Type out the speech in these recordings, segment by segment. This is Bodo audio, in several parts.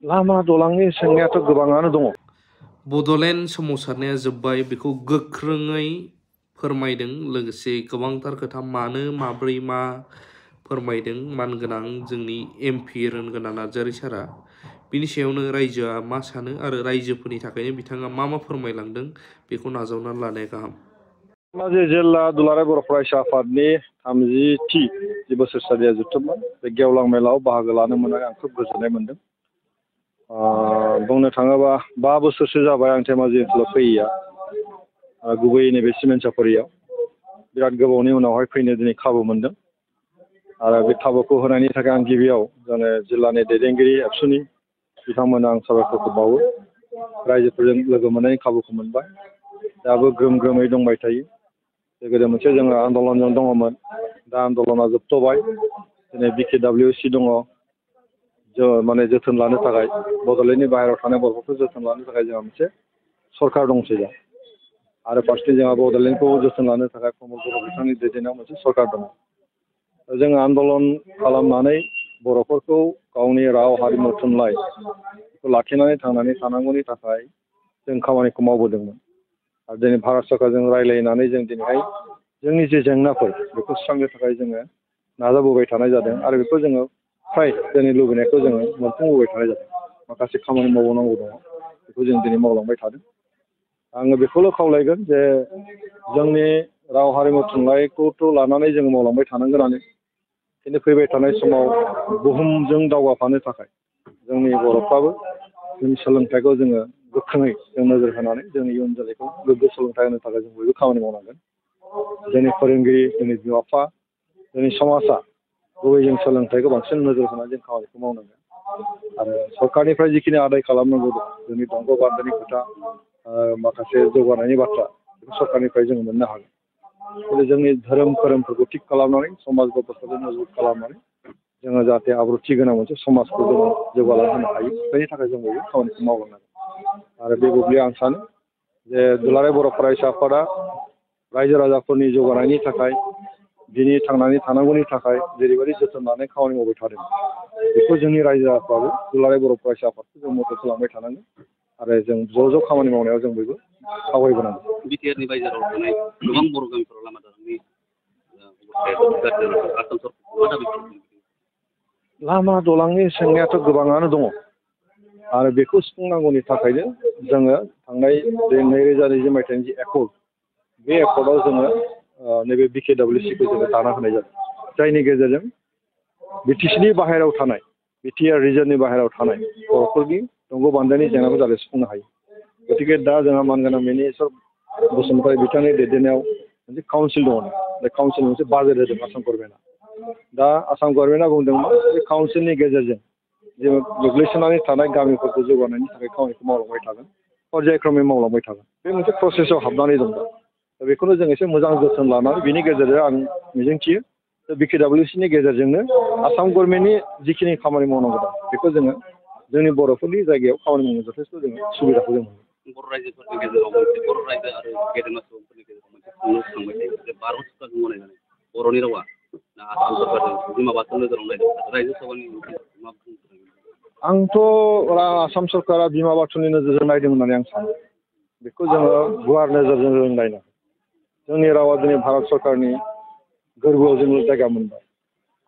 लामा दलांनि जेंनायाथ' गोबाङानो दङ। बड'लेण्ड सोमावसारनाया जोब्बाय बेखौ गोख्रोङै फोरमायदों। लोगोसे गोबांथार खोथा मानो माब्रै मा फोरमायदों मानगोनां जोंनि MP रोनगोना नार्जारी सारा। बिनि सायावनो रायजोआ मा सानो आरो रायजोफोरनि थाखायनो बिथाङा मा फोरमायलांदों बेखौ नाजावनानै लानाया गाहाम। धेमाजि जिल्ला दुलाराय बर' फरायसा आफादनि 30थि जि बोसोरसालिया जोबथोंमोन। बे गेवलां मेलाव बाहागो लानो मोननानै आं खोब गोजोननाय मोनदों। बुंनो थाङोबा 5 बोसोरसो जाबाय आं धेमाजि ओनसोलाव फैयैया, गुबैयै नैबे सिमेन्ट सापरियाव बिराद गोबावनि उनावहाय फैनो दिनै खाबु मोनदों। आरो बे खाबुखौ होनायनि थाखाय आं गिबियाव जोंनि जिल्लानि दैदेनगिरि एबसुनि बिथांमोननो आं साबायखरखौ बावो। रायजोफोरजों लोगो मोननायनि खाबुखौ मोनबाय, दाबो ग्रोम ग्रोमै दंबाय थायो। गोदो मोनसे जोङो आन्दलनजों दङमोन, दा आन्दलना जोबथ'बाय। दिनै BKWC दङ, माने जोथोन लानो थाखाय बड'लेण्डनि बाहेरायाव थानाय बर'फोरखौ जोथोन लानो थाखाय जोंहा मोनसे सरकार दंसै दा। आरो फारसेथिं जोंहा बड'लेण्डखौ जोथोन लानो थाखाय प्रमद बर' बिथांनि दैदेननायाव मोनसे सरकार दङ। जोङो आन्दलन खालामनानै बर'फोरखौ गावनि राव हारिमु थुनलाइखौ लाखिनानै थांनानै थानांगौनि थाखाय जों खामानिखौ मावबोदोंमोन। आरो दिनै भारत सरकारजों रायज्लायनानै जों दिनैहाय जोंनि जे जेंनाफोर बेखौ सुस्रांनो थाखाय जोङो नाजाबोबाय थानाय जादों। आरो बेखौ जोङो फ्राय जोंनि लुबैनायखौ जोङो मोनफुंबोबाय थानाय जादों। माखासे खामानि मावबावनांगौ दङ, बेखौ जों दिनै मावलांबाय थादों। आङो बेखौल' खावलायगोन जे जोंनि राव हारिमु थुनलाइखौथ' लानानै जोङो मावलांबाय थानांगोनानो, खिन्थु फैबाय थानाय समाव बुहुमजों दावगाफानो थाखाय जोंनि बर'फ्राबो जोंनि सोलोंथाइखौ जोङो गोख्रोङै जों नोजोर होनानै जोंनि इयुन जोलैखौ गोग्गो सोलोंथाइ होनो थाखाय जों बयबो खामानि मावनांगोन। जोंनि फोरोंगिरि, जोंनि बिमा बिफा, जोंनि समाजा गुबै जों सोलोंथाइखौ बांसिन नोजोर होनानै जों खामानिखौ मावनांगोन। आरो सरकारनिफ्राय जिखिनि आदाय खालामनांगौ दं, जोंनि दंग' बान्दोनि खोथा, माखासे जौगानायनि बाथ्रा, बेखौ सरकारनिफ्राय जों मोननो हागोन। खिन्थु जोंनि धोरोमफोरखौ थिग खालामनानै समाज गथ'फोरखौ मजबुत खालामनानै जोङो जाहाथे आब्रुथि गोनां मोनसे समाजखौ जोङो जौगालांहोनो हायो, बेनि थाखाय जों बयबो खामानिखौ मावलांनांगोन। आरो बे बुब्लियाव आं सानो जे दुलाराय बर' फरायसा आफादा रायजो राजाफोरनि जौगानायनि थाखाय, दिनै थांनानै थानांगौनि थाखाय जेरैबायदि जोथोन लानाय खामानि मावबाय थादों, बेखौ जोंनि रायजो राजाफ्राबो दुलाराय बर' फरायसा आफादखौ जों मदद खालामबाय थानांगोन। आरो जों ज' खामानि मावनायाव जों बयबो आवगायबोनांगोन। बिटिआरनि बायजोआव थानाय गोबां बर' गामिफोराव लामा दालांनि लामा दलांनि जेंनायाथ' गोबाङानो दङ। आरो बेखौ सुफुंनांगौनि थाखायनो जोङो थांनाय 2020 मायथाइनि जि एकर्ड, बे एकर्डआव जोङो नैबे BKWCखौ जोङो दाना होनाय जादों। जायनि गेजेरजों BTCनि बाहेरायाव थानाय, BTR रिजननि बाहेरायाव थानाय बर'फोरनि दंग' बान्दोनि जेंनाखौ जाहाथे सुफुंनो हायो। गतिके दा जोंहा मानगोनां मिनिस्टार बसुमतारी बिथांनि दैदेननायाव मोनसे काउन्सिल दङ। बे काउन्सिल मोनसे बाजेट होदों आसाम गभर्नमेन्टआ। दा आसाम गभर्नमेन्टआ बुंदोंमोन बे काउन्सिलनि गेजेरजों जोङो गोग्लैसोनानै थानाय गामिफोरखौ जौगानायनि थाखाय खामानिखौ मावलांबाय थागोन, पर्यायक्रमै मावलांबाय थागोन। बे मोनसे प्रसेसआव हाबनानै दं। दा बेखौनो जों एसे मोजां जोथोन लानानै बिनि गेजेरजों आं मिजिंथियो BKWCनि गेजेरजोंनो आसाम गभर्नमेन्टनि जिखिनि खामानि मावनांगौ दं, बेखौ जोङो जोंनि बर'फोरनि जायगायाव खामानि मावनो जथेस्थ' जोङो सुबिदाखौ जों मोनो। बर' रायजोफोरनि गेजेराव मोनसे बर' रायजो आरो गेदेमा सुबुंफोरनि गेजेराव मोनसे सोंलु थांबाय थायो जे 12 सप्ताहजों गनायजानाय बर'नि रावा आसाम सरकारजों बिमा बाथौ नोजोराव नायदों, रायजो सभानि मा बुंदों? आंथ' आसाम सरकारा बिमा बाथौनि नोजोरजों नायदों होननानै आं सानो। बेखौ जोङो गुवार नोजोरजों जों नायनांगोन। जोंनि रावा दिनै भारत सरकारनि गोरबोआव जोङो जायगा मोनबाय,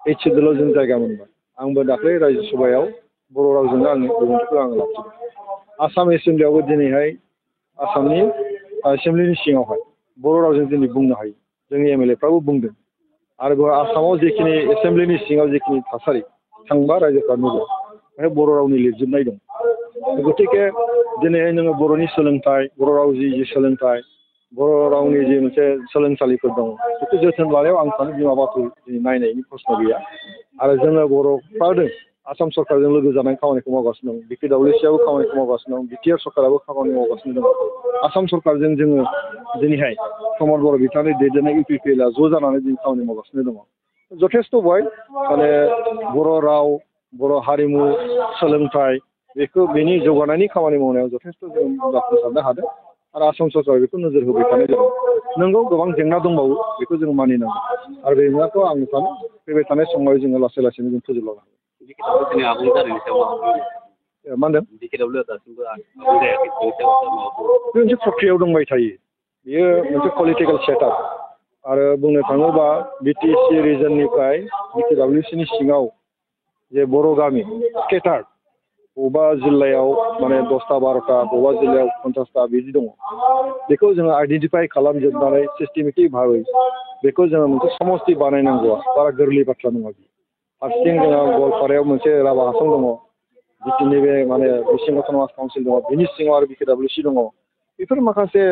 HCDL जों जायगा मोनबाय। आंबो दाख्लै रायजो सभायाव बर' रावजोंनो आंनि बिबुंथिखौ आङो लाखिदों। आसाम एसेम्ब्लियावबो दिनैहाय आसामनि एसेम्ब्लिनि सिङावहाय बर' रावजों दिनै बुंनो हायो। जोंनि MLAफ्राबो बुंदों। आरो बेवहाय आसामाव जिखिनि एसेम्ब्लिनि सिङाव जिखिनि थासारि थांबा रायजोफ्रा नुगोन, बेहाय बर' रावनि लिरजोबनाय दं। गतिके दिनैहाय नोङो बर'नि सोलोंथाइ, बर' राव जि सोलोंथाइ, बर' रावनि जि मोनसे सोलोंसालिफोर दं, बेखौ जोथोन लानायाव आं सानो बिमा बाथौ नायनायनि प्रश्न गैया। आरो जोङो बर'फ्रानो आसाम सरकारजों लोगो जानानै खामानिखौ मावगासिनो दं। BKWCआबो खामानिखौ मावगासिनो दं, BTR सरकाराबो खामानि मावगासिनो दं। आसाम सरकारजों जोङो दिनैहाय प्रमद बर' बिथांनि दैदेननाय UPPLआ ज' जानानै जों खामानि मावगासिनो दङ। जथेस्थ' बहाय माने बर' राव, बर' हारिमु, सोलोंथाइ, बेखौ बेनि जौगानायनि खामानि मावनायाव जथेस्थ' जों जाफुंसारनो हादों। आरो आसाम सरकारा बेखौ नोजोर होबाय थानाय जादों। नंगौ गोबां जेंना दंबावो, बेखौ जों मानिनांगौ। आरो बे जेंनाखौ आं सानो फैबाय थानाय समाव जोङो लासै लासैनो जों फोजोबलांनो हागोन। मा होनदों BKW दासिमबो आबुं जायाखै बेनि सायाव माबाफोर बे मोनसे प्रक्रियायाव दंबाय थायो बेयो मोनसे पलिटिकेल सेटआप आरो बुंनो थाङोबा बिटिसि रिजननिफ्राय BKWCनि सिङाव जे बर' गामि स्केटार बबेबा जिल्लायाव माने 10टा 12टा बबेबा जिल्लायाव 50टा बिदि दङ बेखौ जोङो आइडेन्टिफाइ खालामजोबनानै सिस्टेमेटिक भाबै बेखौ जोङो मोनसे समस्ति बानायनांगौआ बारा गोरलै बाथ्रा नङा फारसेथिं जोंहा गवालपारायाव मोनसे राभा आसन दङ जिखिनि बे माने मिसिं अट'नमास काउन्सिल दङ बिनि सिङाव आरो BKWC दङ बेफोर माखासे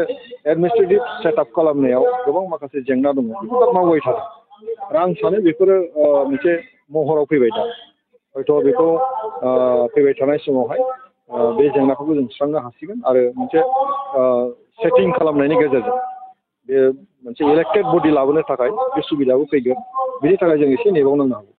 एडमिनिस्ट्रेटिभ सेटआप खालामनायाव गोबां माखासे जेंना दङ बेखौ दा मावबाय थादों आरो आं सानो बेफोरो मोनसे महराव फैबाय दा हयथ' बेखौ फैबाय थानाय समावहाय बे जेंनाखौबो जों सुस्रांनो हासिगोन आरो मोनसे सेटिं खालामनायनि गेजेरजों बे मोनसे इलेक्टेड बडि लाबोनो थाखाय बे सुबिदाबो फैगोन बिनि थाखाय जों एसे नेबावनांनो हागौ